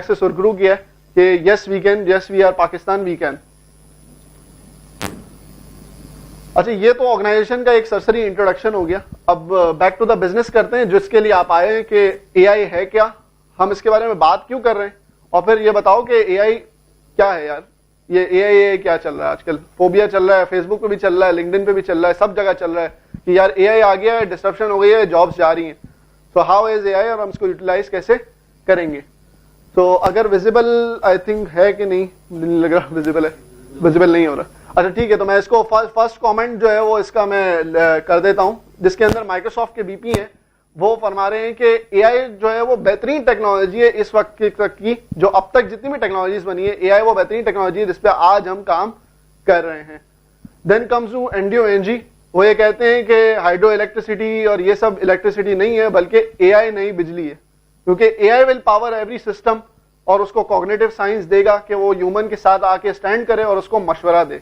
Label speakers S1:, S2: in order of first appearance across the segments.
S1: से सुरखरू किया है कि yes we can, yes we are Pakistan, we can. अच्छा, ये तो ऑर्गेनाइजेशन का एक सरसरी इंट्रोडक्शन हो गया। अब बैक टू द बिजनेस करते हैं, जिसके लिए आप आए हैं कि एआई है क्या, हम इसके बारे में बात क्यों कर रहे हैं, और फिर ये बताओ कि एआई क्या है यार। ये एआई क्या चल रहा है आजकल, फोबिया चल रहा है, फेसबुक पे भी चल रहा है, लिंक्डइन पे भी चल रहा है, सब जगह चल रहा है कि यार एआई आ गया है, डिस्ट्रप्शन हो गई है, जॉब्स जा रही हैं। सो हाउ इज एआई और हम इसको यूटिलाइज कैसे करेंगे। तो अगर विजिबल आई थिंक है कि नहीं लग रहा, विजिबल है, विजिबल नहीं हो रहा। अच्छा ठीक है, तो मैं इसको फर्स्ट कमेंट जो है वो इसका मैं कर देता हूं, जिसके अंदर माइक्रोसॉफ्ट के बीपी हैं, वो फरमा रहे हैं कि एआई जो है वो बेहतरीन टेक्नोलॉजी है इस वक्त तक की, जो अब तक जितनी भी टेक्नोलॉजीज बनी है, एआई वो बेहतरीन टेक्नोलॉजी है जिस पे आज हम काम कर रहे हैं। देन कम्स टू एनडीओएनजी, वो ये कहते हैं कि हाइड्रो इलेक्ट्रिसिटी और ये सब इलेक्ट्रिसिटी नहीं है, बल्कि एआई नई बिजली है, क्योंकि AI will power every system, और उसको कॉग्निटिव साइंस देगा कि वो ह्यूमन के साथ आके स्टैंड करे और उसको मशवरा दे।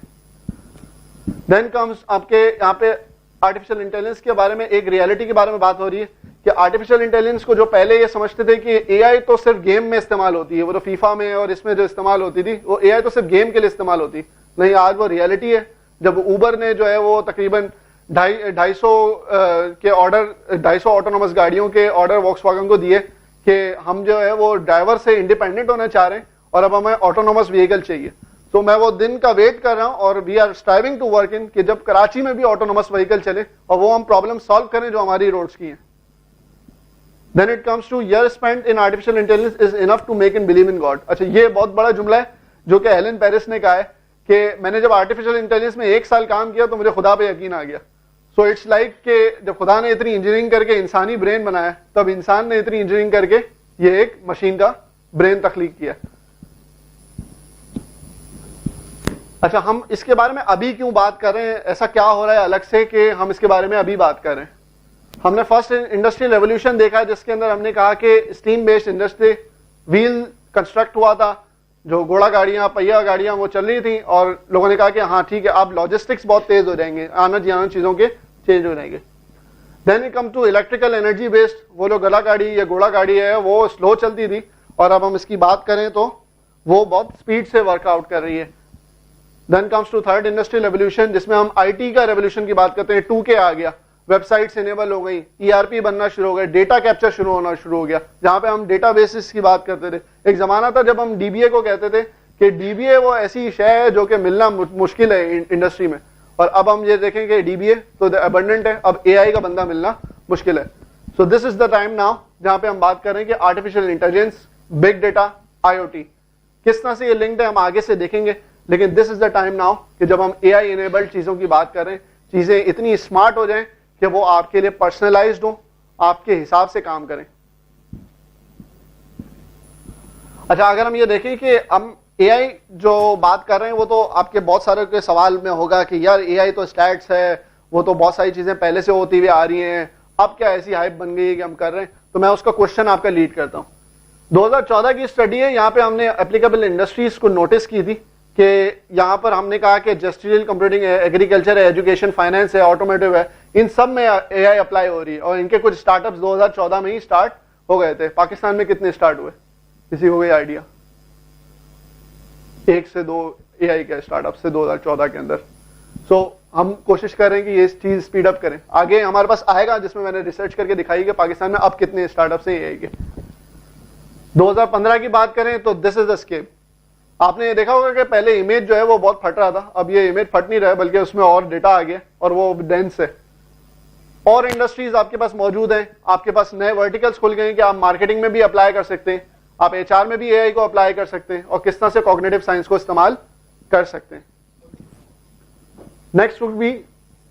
S1: देन कम्स आपके यहाँ पे आर्टिफिशियल इंटेलिजेंस के बारे में, एक रियलिटी के बारे में बात हो रही है कि आर्टिफिशियल इंटेलिजेंस को जो पहले ये समझते थे कि एआई तो सिर्फ गेम में इस्तेमाल होती है, वो तो फीफा में और इसमें जो इस्तेमाल होती थी, वो एआई तो सिर्फ गेम के लिए इस्तेमाल होती नहीं, आज वो रियलिटी है। जब उबर ने जो है वो तकरीबन 250 के ऑर्डर, 250 ऑटोनोमस गाड़ियों के ऑर्डर वॉक्सवैगन को दिए कि हम जो है वो ड्राइवर से इंडिपेंडेंट होना चाह रहे हैं और अब हमें ऑटोनोमस व्हीकल चाहिए। तो मैं वो दिन का वेट कर रहा हूं और we are striving to work in कि जब कराची में भी ऑटोनोमस व्हीकल चले और वो हम प्रॉब्लम सॉल्व करें जो हमारी रोड्स की हैं। Then it comes to year spent in artificial intelligence is enough to make in believe in God. अच्छा, ये बहुत बड़ा जुमला है जो कि हेलन पेरिस ने कहा है कि मैंने जब आर्टिफिशियल इंटेलिजेंस में 1 साल काम किया तो मुझे खुदा पे यकीन आ गया। सो इट्स लाइक कि जब खुदा ने इतनी इंजीनियरिंग करके इंसानी ब्रेन बनाया, तब इंसान ने इतनी इंजीनियरिंग करके ये एक मशीन का ब्रेन तख्लीक किया। अच्छा, हम इसके बारे में अभी क्यों बात कर रहे हैं, ऐसा क्या हो रहा है अलग से कि हम इसके बारे में अभी बात कर रहे हैं। हमने फर्स्ट इंडस्ट्रियल रेवोल्यूशन देखा है, जिसके अंदर हमने कहा कि steam based industry, wheel construct हुआ था, जो घोड़ा गाड़ियां, पहिया गाड़ियां वो चल रही थी, और लोगों ने कहा कि हाँ ठीक है, अब लॉजिस्टिक्स बहुत तेज हो जाएंगे, आना जाना चीजों के चेंज हो जाएंगे। Then we come to electrical energy based, वो जो गला गाड़ी या घोड़ा गाड़ी है वो स्लो चलती थी, और अब हम इसकी बात करें तो वो बहुत स्पीड से वर्कआउट कर रही है। Then comes to third industrial revolution, जिसमें हम आईटी का रेवोल्यूशन की बात करते हैं। 2K आ गया, वेबसाइट्स इनेबल हो गई, ERP बनना शुरू हो गया, डेटा कैप्चर शुरू होना शुरू हो गया, जहां पे हम डेटा बेसिस की बात करते थे। एक जमाना था जब हम DBA को कहते थे कि DBA वो ऐसी शय है जो कि मिलना मुश्किल है इंडस्ट्री में, और अब हम ये देखें कि DBA तो अबंडेंट है, अब AI का बंदा मिलना मुश्किल है। So this is the time now जहां पे हम बात कर रहे हैं कि artificial intelligence, big data, IoT किस तरह से ये लिंक्ड है हम आगे से देखेंगे, लेकिन this is the time now कि जब हम AI इनेबल्ड चीजों की बात कर रहे हैं, चीजें इतनी स्मार्ट हो जाएं कि वो आपके लिए पर्सनलाइज्ड हो, आपके हिसाब से काम करें। अच्छा, अगर हम ये देखें कि हम AI जो बात कर रहे हैं वो तो आपके बहुत सारे के सवाल में होगा कि यार AI तो स्टैट्स है, वो तो बहुत सारी चीजें पहले से होती हुई आ रही हैं, अब क्या ऐसी हाइप बन गई है कि हम कर रहे हैं। तो मैं उसका क्वेश्चन आपका लीड करता हूं। 2014 की स्टडी है, यहाँ पे हमने एप्लीकेबल इंडस्ट्रीज को नोटिस की थी कि यहाँ पर हमने कहा कि इंडस्ट्रियल कंप्यूटिंग है, एग्रीकल्चर है, एजुकेशन, फाइनेंस है, ऑटोमोटिव है, इन सब में AI अप्लाई हो रही है, और इनके कुछ स्टार्टअप्स 2014 में ही स्टार्ट हो गए थे। पाकिस्तान में कितने स्टार्ट हुए, किसी को कोई आइडिया? 1 से 2 AI के स्टार्टअप से 2014 के अंदर। सो हम कोशिश कर रहे हैं कि ये चीज स्पीड अप करें। आगे हमारे पास आएगा जिसमें मैंने रिसर्च करके दिखाई कि पाकिस्तान में अब कितने स्टार्टअप्स हैं AI के। 2015 की बात करें तो दिस इज द स्केप। आपने ये देखा होगा कि पहले इमेज जो है वो बहुत फट रहा था, अब ये इमेज फट नहीं रहा है, बल्कि उसमें और डेटा आ गया और वो डेंस है। और इंडस्ट्रीज आपके पास मौजूद हैं, आपके पास नए वर्टिकल्स खुल गए हैं कि आप मार्केटिंग में भी अप्लाई कर सकते हैं, आप HR में भी AI को अप्लाई कर सकते हैं, और किस तरह से कॉग्निटिव साइंस को इस्तेमाल कर सकते हैं। नेक्स्ट वुड बी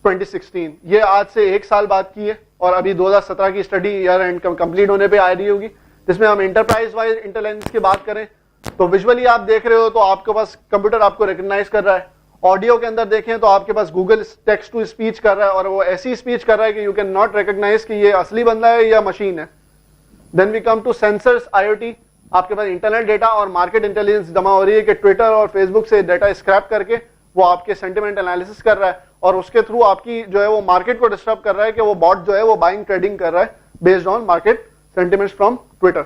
S1: 2016, ये आज से 1 साल बाद की है, और अभी 2017 की स्टडी ईयर एंड कंप्लीट होने पे आ रही होगी, जिसमें हम इंटरप्राइज वाइज इंटेलिजेंस की बात करें तो विजुअली आप देख रहे हो तो आपके पास कंप्यूटर आपको रिकॉग्नाइज कर रहा है। ऑडियो के अंदर देखें तो आपके पास गूगल टेक्स्ट टू स्पीच कर रहा है, और वो ऐसी स्पीच कर रहा है कि यू कैन नॉट रिकॉग्नाइज कि ये असली बंदा है या मशीन है। Then we come to sensors, IoT, आपके पास इंटरनेट डेटा और मार्केट इंटेलिजेंस जमा हो रही है कि ट्विटर और फेसबुक से डाटा स्क्रैप करके वो आपके सेंटिमेंट एनालिसिस कर रहा है, और उसके थ्रू आपकी जो है वो मार्केट को डिस्टर्ब कर रहा है कि वो बॉट जो है वो बाइंग ट्रेडिंग कर रहा है based on market sentiments from Twitter.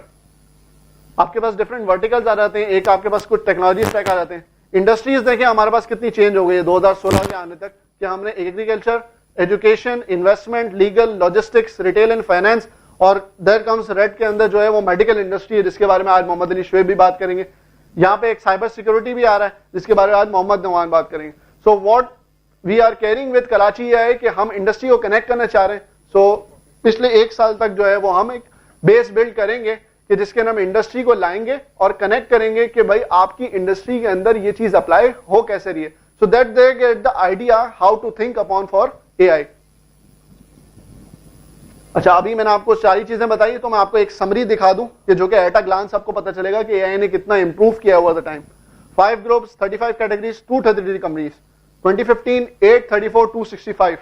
S1: आपके पास डिफरेंट वर्टिकल्स आ जाते हैं, एक आपके पास कुछ टेक्नोलॉजी स्टैक आ जाते हैं। इंडस्ट्रीज देखें हमारे पास कितनी चेंज हो गई है 2016 के आने तक, कि हमने agriculture, education, investment, legal, logistics, retail and finance, और देयर कम्स रेड के अंदर जो है वो मेडिकल इंडस्ट्री है, जिसके बारे में आज मोहम्मद अली शुएब भी बात करेंगे। यहाँ पे एक साइबर सिक्योरिटी भी आ रहा है, जिसके बारे में आज मोहम्मद नवान बात करेंगे। So what we are caring with Karachi यह है कि हम इंडस्ट्री को कनेक्ट करना चाह रहे हैं। सो पिछले 1 साल तक जो है वो हम एक बेस बिल्ड करेंगे कि जिसके हम इंडस्ट्री को लाएंगे और कनेक्ट करेंगे कि भाई आपकी इंडस्ट्री के अंदर ये चीज अप्लाई हो कैसे रही है, so that they get the idea how to think upon for AI. अच्छा, अभी मैंने आपको सारी चीजें बताई, तो मैं आपको एक समरी दिखा दूं कि जो कि एट अ ग्लांस आपको पता चलेगा कि एआई ने कितना इंप्रूव किया over the time. 5 groups, 35 categories, 233 companies. 2015 834 265,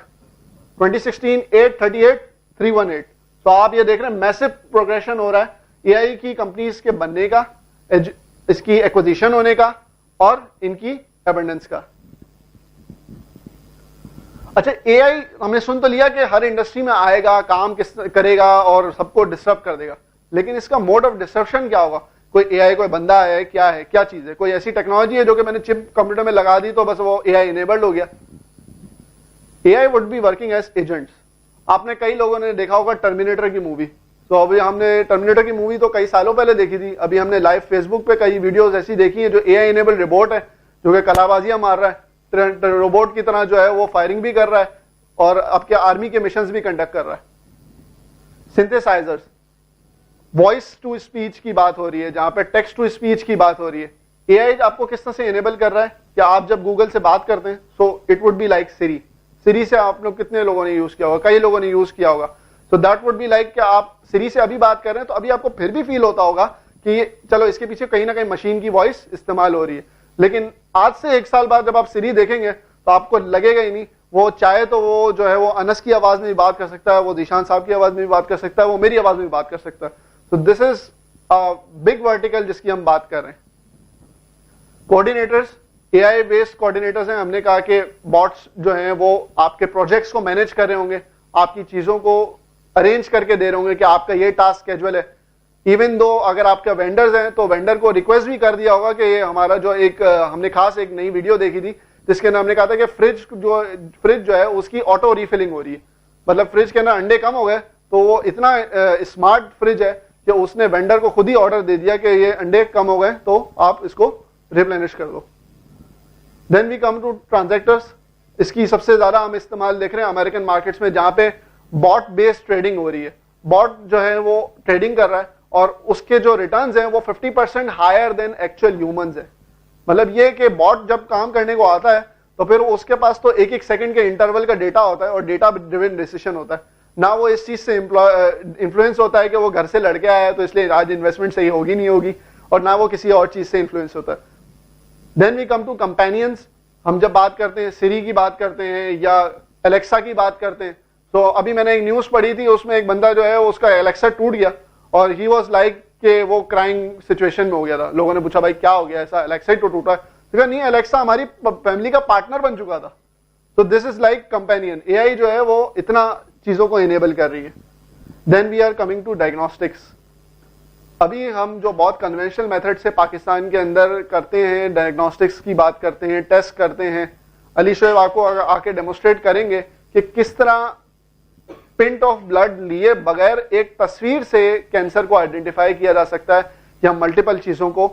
S1: 2016 838 318। तो आप ये देख रहे हैं मैसिव प्रोग्रेशन हो रहा है एआई की कंपनीज के बनने का, इसकी एक्विजिशन होने का और इनकी एबंडेंस का। अच्छा, एआई हमने सुन तो लिया कि हर इंडस्ट्री में आएगा, काम किस करेगा और सबको डिस्टर्ब कर देगा, लेकिन इसका मोड ऑफ डिस्ट्रप्शन क्या होगा? कोई एआई कोई बंदा है, क्या चीज है? कोई ऐसी टेक्नोलॉजी है जो कि मैंने चिप कंप्यूटर में लगा दी तो बस वो एआई इनेबल्ड हो गया? AI would be working as agents. आपने कई लोगों ने देखा होगा टर्मिनेटर की मूवी, तो अभी हमने टर्मिनेटर की मूवी तो कई सालों पहले देखी थी, अभी हमने लाइव फेसबुक पे कई वीडियोस ऐसी देखी है जो एआई इनेबल्ड रोबोट है, जो कि कलाबाजियां मार रहा है, रोबोट की तरह जो है वो फायरिंग भी कर रहा है और आपके आर्मी के मिशंस भी कंडक्ट कर रहा है। सिंथेसाइजर्स, वॉइस टू स्पीच की बात हो रही है, जहां पे टेक्स्ट टू स्पीच की बात हो रही है। एआई आपको किस तरह से इनेबल कर रहा है कि आप जब गूगल से बात करते हैं, so it would be like Siri. Siri से आप लोग कितने लोगों ने यूज किया होगा? कई लोगों ने यूज किया होगा। So that would be like कि आप सिरी से अभी बात कर रहे हैं तो अभी आपको फिर भी फील होता होगा कि चलो इसके पीछे कहीं ना कहीं मशीन की वॉइस इस्तेमाल हो रही है, लेकिन आज से 1 साल बाद जब आप सिरी देखेंगे तो आपको लगेगा ही नहीं। वो चाहे तो वो जो है वो अनस की आवाज में भी बात कर सकता है, वो दिशान साहब की आवाज में भी बात कर सकता है, वो मेरी आवाज में भी बात कर सकता है। तो this is a big vertical जिसकी हम बात कर रहे हैं। कोऑर्डिनेटर्स, एआई बेस्ड कोऑर्डिनेटर्स हैं। हमने कहा कि बॉट्स जो हैं वो आपके प्रोजेक्ट्स को मैनेज कर रहे होंगे, आपकी चीजों को अरेंज करके दे रहे होंगे कि आपका ये टास्क कैजुअल है। इवन दो अगर आपका वेंडर्स हैं तो वेंडर को रिक्वेस्ट भी कर दिया होगा कि ये हमारा जो एक हमने खास एक नई वीडियो देखी थी जिसके अंदर हमने कहा था कि फ्रिज जो है उसकी ऑटो रिफिलिंग हो रही है। मतलब फ्रिज के अंदर अंडे कम हो गए तो वो इतना स्मार्ट फ्रिज है कि उसने वेंडर को खुद ही ऑर्डर दे दिया कि ये अंडे कम हो गए तो आप इसको रिप्लेनिश कर दो। Then we come to transactors. इसकी सबसे ज्यादा हम इस्तेमाल देख रहे हैं अमेरिकन मार्केट्स में, जहां पे बॉट बेस्ड ट्रेडिंग हो रही है। बॉट जो है वो ट्रेडिंग कर रहा है और उसके जो रिटर्न्स हैं वो 50% हायर देन एक्चुअल ह्यूमंस है। मतलब ये कि बॉट जब काम करने को आता है तो फिर उसके पास तो 1-1 सेकंड के इंटरवल का डेटा होता है और डेटा ड्रिवन डिसीजन होता है। ना वो इस चीज से इन्फ्लुएंस होता है कि वो घर से लड़के आया है तो इसलिए आज इन्वेस्टमेंट सही होगी नहीं होगी, और ना वो किसी और चीज से इन्फ्लुएंस होता है। Then we come to companions. हम जब बात करते हैं सिरी की बात करते हैं या एलेक्सा की बात करते हैं, तो अभी मैंने एक न्यूज पढ़ी थी, उसमें एक बंदा जो है उसका एलेक्सा टूट गया और ही वाज लाइक कि वो क्राइंग सिचुएशन में हो गया था। लोगों ने पूछा भाई क्या हो गया, ऐसा एलेक्सा ही तो टूटा है? तो नहीं, एलेक्सा हमारी फैमिली का पार्टनर बन चुका था। तो this is like companion. AI जो है वो इतना चीजों को इनेबल कर रही है। Then we are coming to diagnostics. अभी हम जो बहुत कन्वेंशनल मेथड से पाकिस्तान के अंदर करते हैं, डायग्नोस्टिक्स की बात करते हैं, टेस्ट करते हैं। अली शोएब आपको आके डेमोस्ट्रेट करेंगे कि किस तरह पिंट ऑफ ब्लड लिए बगैर एक तस्वीर से कैंसर को आइडेंटिफाई किया जा सकता है या मल्टीपल चीजों को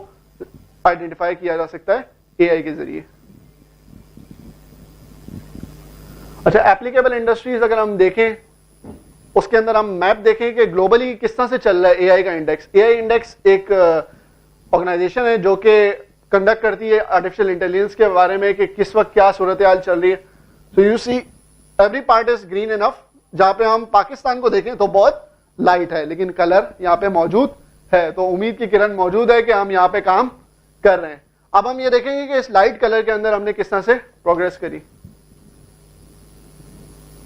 S1: आइडेंटिफाई किया जा सकता है एआई के जरिए। अच्छा, एप्लीकेबल इंडस्ट्रीज अगर हम देखें, उसके अंदर हम मैप देखें कि ग्लोबली किस तरह से चल रहा है एआई का इंडेक्स। एआई इंडेक्स एक ऑर्गेनाइजेशन है जो कि कंडक्ट करती है आर्टिफिशियल इंटेलिजेंस के बारे में कि किस वक्त क्या सूरत हाल चल रही है। So you see every part is green enough. जहां पे हम पाकिस्तान को देखें तो बहुत लाइट है, लेकिन कलर यहाँ पे मौजूद है, तो उम्मीद की किरण मौजूद है कि हम यहाँ पे काम कर रहे हैं। अब हम ये देखेंगे कि इस लाइट कलर के अंदर हमने किस तरह से प्रोग्रेस करी।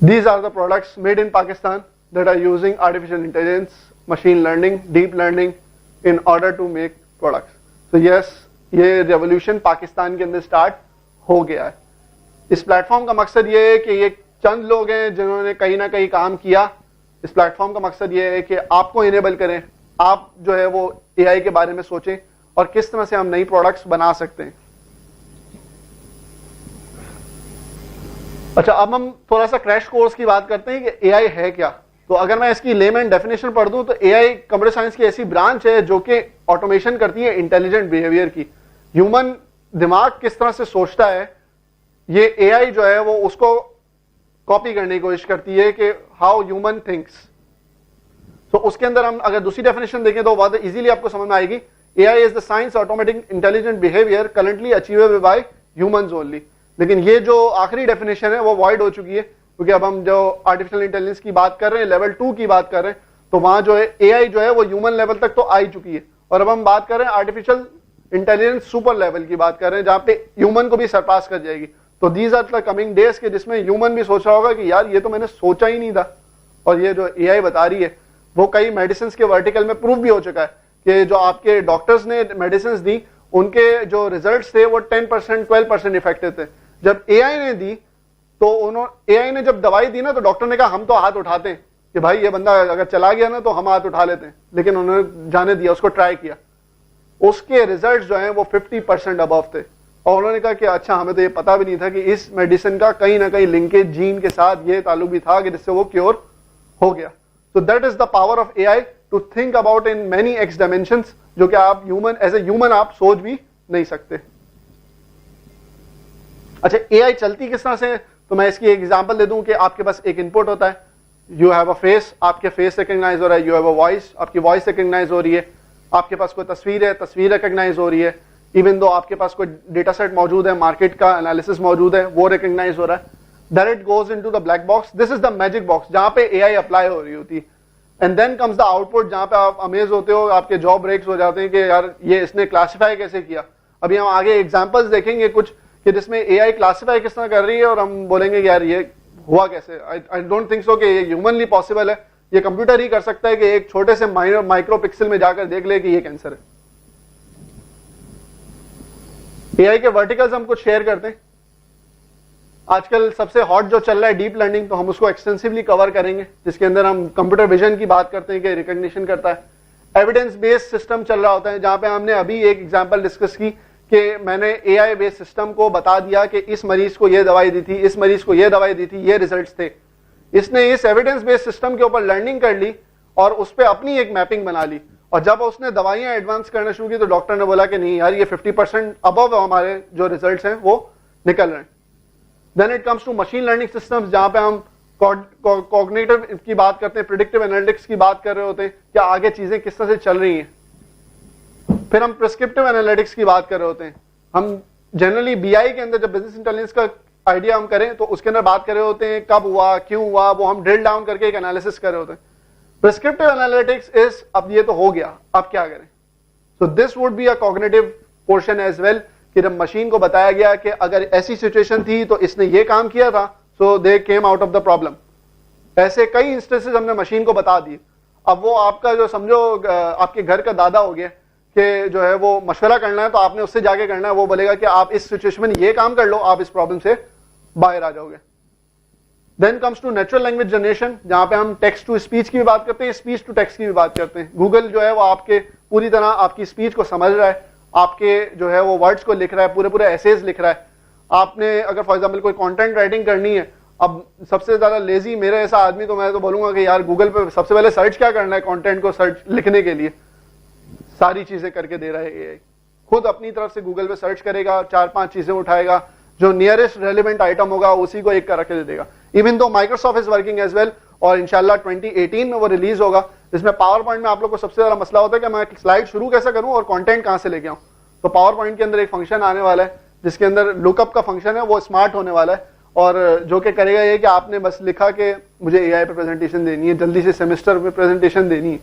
S1: These are the products made in Pakistan that are using artificial intelligence, machine learning, deep learning in order to make products. So yes, ये रेवोल्यूशन पाकिस्तान के अंदर स्टार्ट हो गया है। इस प्लेटफॉर्म का मकसद ये है कि ये चंद लोग हैं जिन्होंने कहीं ना कहीं काम किया। इस प्लेटफॉर्म का मकसद ये है कि आपको इनेबल करें, आप जो है वो एआई के बारे में सोचें और किस तरह से हम नई प्रोडक्ट्स बना सकते हैं। अच्छा, अब हम थोड़ा सा क्रैश कोर्स की बात करते हैं कि एआई है क्या। तो अगर मैं इसकी लेमैन डेफिनेशन पढ़ दूं तो एआई कंप्यूटर साइंस की ऐसी ब्रांच है जो कि ऑटोमेशन करती है इंटेलिजेंट बिहेवियर की। ह्यूमन दिमाग किस तरह से सोचता है, ये एआई जो है वो उसको कॉपी करने की कोशिश करती है कि हाउ ह्यूमन थिंक्स। तो उसके अंदर हम अगर दूसरी डेफिनेशन देखें तो बहुत इजीली आपको समझ में आएगी। AI is the science automatic intelligent behaviour currently achievable bye humans only. लेकिन ये जो आखिरी डेफिनेशन है वो वॉइड हो चुकी है, क्योंकि अब हम जो आर्टिफिशियल इंटेलिजेंस की बात कर रहे हैं, लेवल 2 की बात कर रहे हैं, तो वहां जो है एआई जो है वो ह्यूमन लेवल तक तो आ ही चुकी है। और अब हम बात कर रहे हैं आर्टिफिशियल इंटेलिजेंस सुपर लेवल की बात कर रहे हैं, जहां पे ह्यूमन को भी सरपास कर जाएगी। तो these are the coming days के जिसमें ह्यूमन भी सोच रहा होगा कि यार ये तो मैंने सोचा ही नहीं था। और ये जो एआई बता रही है वो कई मेडिसिन के वर्टिकल में प्रूव भी हो चुका है कि जो आपके डॉक्टर्स ने मेडिसिन दी उनके जो रिजल्ट्स थे वो 10% 12% इफेक्टिव थे। जब एआई ने दी तो उन्होंने एआई ने जब दवाई दी ना तो डॉक्टर ने कहा हम तो हाथ उठाते हैं कि भाई ये बंदा अगर चला गया ना तो हम हाथ उठा लेते हैं, लेकिन उन्होंने जाने दिया, उसको ट्राई किया, उसके रिजल्ट्स जो हैं वो 50% अबव थे। और उन्होंने कहा कि अच्छा हमें तो ये पता भी नहीं था कि इस मेडिसिन का कहीं ना कहीं लिंकेज जीन के साथ ये ताल्लुक भी था कि जिससे वो क्योर हो गया। So that is the power of AI to think about in many x dimensions, जो कि आप ह्यूमन एज ए ह्यूमन आप सोच भी नहीं सकते। अच्छा, AI चलती किस तरह से, तो मैं इसकी एक एग्जांपल दे दूं कि आपके पास एक इनपुट होता है, यू हैव अ फेस, आपके फेस रिकॉग्नाइज हो रहा है, यू हैव अ वॉइस, आपकी वॉइस रिकॉग्नाइज हो रही है, आपके पास कोई तस्वीर है, तस्वीर रिकॉग्नाइज हो रही है, इवन दो आपके पास कोई डेटा सेट मौजूद है, मार्केट का एनालिसिस मौजूद है, वो रिकॉग्नाइज हो रहा है। Then it goes into the black box. This is the magic box जहां पे AI अप्लाई हो रही होती है। And then comes the output जहां पे आप अमेज होते हो, आपके जॉब ब्रेक्स हो जाते हैं कि यार ये इसने क्लासिफाई कैसे किया। अभी हम आगे एग्जांपल्स देखेंगे कुछ कि जिसमें AI क्लासिफाई किस तरह कर रही है और हम बोलेंगे कि यार ये हुआ कैसे। आई डोंट थिंक सो कि ये ह्यूमनली पॉसिबल है, ये कंप्यूटर ही कर सकता है कि एक छोटे से माइक्रो पिक्सल में जाकर देख ले कि ये कैंसर है। AI के वर्टिकल्स हम कुछ शेयर करते हैं। आजकल सबसे हॉट जो चल रहा है डीप लर्निंग, तो हम उसको एक्सटेंसिवली कवर करेंगे, जिसके अंदर हम कंप्यूटर विजन की बात करते हैं कि रिकॉग्निशन करता है। एविडेंस बेस्ड सिस्टम चल रहा होता है, जहां पे हमने अभी एक एग्जांपल डिस्कस की कि मैंने एआई बेस्ड सिस्टम को बता दिया कि इस मरीज को ये दवाई दी थी, इस मरीज को ये दवाई दी थी, ये रिजल्ट्स थे। इसने इस एविडेंस बेस्ड सिस्टम के ऊपर लर्निंग कर ली और उस पर अपनी एक मैपिंग बना ली। और जब उसने दवाइयां एडवांस करना शुरू की तो डॉक्टर ने बोला कि नहीं यार ये 50% अबव हमारे जो रिजल्ट्स हैं वो निकल रहे हैं। Then it comes to machine learning systems, जहां पे हम कॉग्निटिव की बात करते हैं, प्रिडिक्टिव एनालिटिक्स की बात कर रहे होते हैं कि आगे चीजें किस तरह से चल रही हैं। फिर हम प्रिस्क्रिप्टिव एनालिटिक्स की बात कर रहे होते हैं। हम जनरली बीआई के अंदर जब बिजनेस इंटेलिजेंस का आइडिया हम करें तो उसके अंदर बात कर रहे होते हैं कब हुआ, क्यों हुआ, वो हम ड्रिल डाउन करके एक एनालिसिस कर रहे होते हैं। प्रिस्क्रिप्टिव एनालिटिक्स इज अब ये तो हो गया, अब क्या करें। So this would be a cognitive portion as well, कि जब मशीन को बताया गया कि अगर ऐसी सिचुएशन थी तो इसने ये काम किया था, so they came out of the problem. ऐसे कई इंस्टेंसेस हमने मशीन को बता दिए। अब वो आपका जो समझो आपके घर का दादा हो गया कि जो है वो मशवरा करना है तो आपने उससे जाके करना है, वो बोलेगा कि आप इस सिचुएशन में ये काम कर लो, आप इस प्रॉब्लम से बाहर आ जाओगे। Then comes to natural language generation, जहां पे हम टेक्स्ट टू स्पीच की भी बात करते हैं, स्पीच टू टेक्स्ट की भी बात करते हैं। गूगल जो है वो आपके पूरी तरह आपकी स्पीच को समझ रहा है, आपके जो है वो वर्ड्स को लिख रहा है, पूरे पूरे एसेज लिख रहा है। आपने अगर फॉर एग्जांपल कोई कंटेंट राइटिंग करनी है, अब सबसे ज्यादा लेजी मेरे ऐसा आदमी तो मैं तो बोलूंगा कि यार गूगल पे सबसे पहले सर्च क्या करना है, कंटेंट को सर्च लिखने के लिए सारी चीजें करके दे रहा है एआई। खुद अपनी तरफ से गूगल पे सर्च करेगा, 4-5 चीजें उठाएगा, जो नियरेस्ट रेलिवेंट आइटम होगा उसी को एक करके दे देगा। Even though Microsoft is working as well, और इंशाल्लाह 2018 में वो रिलीज होगा, जिसमें पावर पॉइंट में आप लोग को सबसे ज्यादा मसला होता है कि मैं स्लाइड शुरू कैसे करूं और कंटेंट कहां से लेके आऊं। तो पावर पॉइंट के अंदर एक फंक्शन आने वाला है जिसके अंदर लुकअप का फंक्शन है, वो स्मार्ट होने वाला है, और जो कि करेगा ये कि आपने बस लिखा कि मुझे एआई पे प्रेजेंटेशन देनी है, जल्दी से सेमेस्टर में प्रेजेंटेशन देनी है,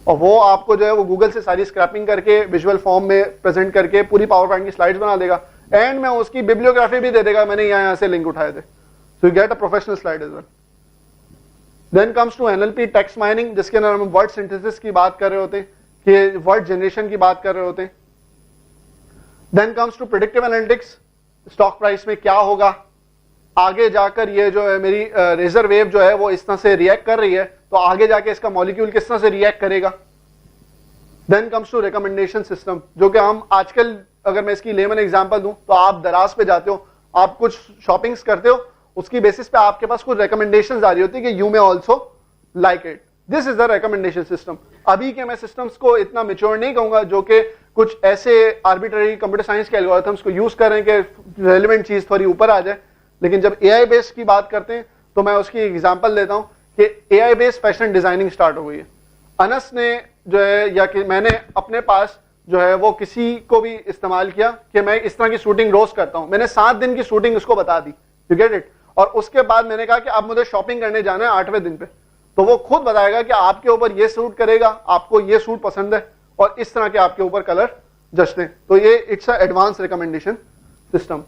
S1: और वो आपको जो है वो गूगल से सारी स्क्रैपिंग करके विजुअल फॉर्म में प्रेजेंट करके पूरी पावर पॉइंट की स्लाइड्स बना देगा। एंड में उसकी बिब्लियोग्राफी भी दे देगा, मैंने यहाँ से लिंक उठाए थे, so you get a professional slide as well. Then comes to NLP text mining, जिसके अंदर हम वर्ड सिंथेसिस की बात कर रहे होते हैं, कि वर्ड जनरेशन की बात कर रहे होते हैं। Then comes to predictive analytics, stock price में क्या होगा आगे जाकर, ये जो है मेरी रेजर वेव जो है वो इस तरह से रिएक्ट कर रही है, तो आगे जाके इसका मॉलिक्यूल किस तरह से रिएक्ट करेगा। Then comes to recommendation system, जो कि हम आजकल, अगर मैं इसकी लेमन एग्जांपल दूं तो आप दराज पे जाते हो, आप कुछ शॉपिंग्स करते हो, उसकी बेसिस पे आपके पास कुछ रिकमेंडेशंस आ रही होती है कि you may also like it, this is the recommendation system. अभी के मैं सिस्टम्स को इतना मैच्योर नहीं कहूंगा जो कि कुछ ऐसे आर्बिट्ररी कंप्यूटर साइंस के एल्गोरिथम्स को यूज कर रहे हैं कि रेलेवेंट चीज थोड़ी ऊपर आ जाए, लेकिन जब एआई बेस्ड की बात करते हैं तो मैं उसकी एग्जांपल देता हूं कि AI based fashion designing start हो गई है। अनस ने जो है, या कि मैंने अपने पास जो है वो किसी को भी इस्तेमाल किया कि मैं इस तरह की शूटिंग रोज करता हूं, मैंने 7 दिन की शूटिंग उसको बता दी, यू गेट इट, और उसके बाद मैंने कहा कि अब मुझे शॉपिंग करने जाना है 8वें दिन पे, तो वो खुद बताएगा कि आपके ऊपर ये सूट करेगा, आपको ये सूट पसंद है, और इस तरह के आपके ऊपर कलर जचते हैं। तो ये इट्स एडवांस रिकमेंडेशन सिस्टम।